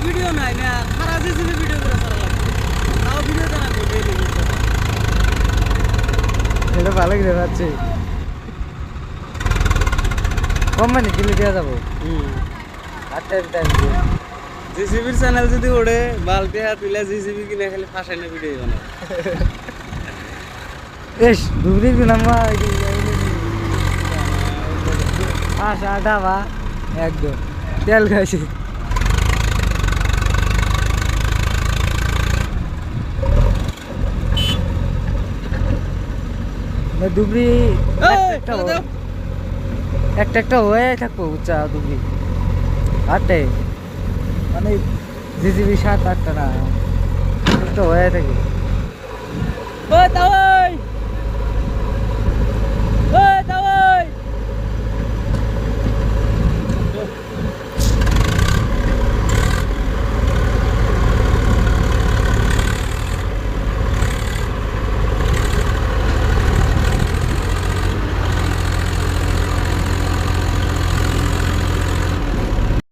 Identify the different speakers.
Speaker 1: video নাই না খারা জিসিবি ভিডিও করে সারা লাগবে তাও ভিডিও জানা করবে
Speaker 2: এটা ভালো করে পাচ্ছি কোম্পানি দিলে দেওয়া যাবো
Speaker 1: জিসিবির চ্যানেল যদি ওড়ে বালতি হাত তুলে জিসিবি কিনে খালি ফাঁসাই না ভিডিও বানায়
Speaker 2: বেশ ডুবরি দিলাম আশা ডাবা একদম তেল খাইছি ডুবরি একটা হয়ে থাকবো উচ্চা ডুবরি আটটাই মানে জিজিবি 7-8টা না একটা হয়ে থাকে
Speaker 1: ও তাও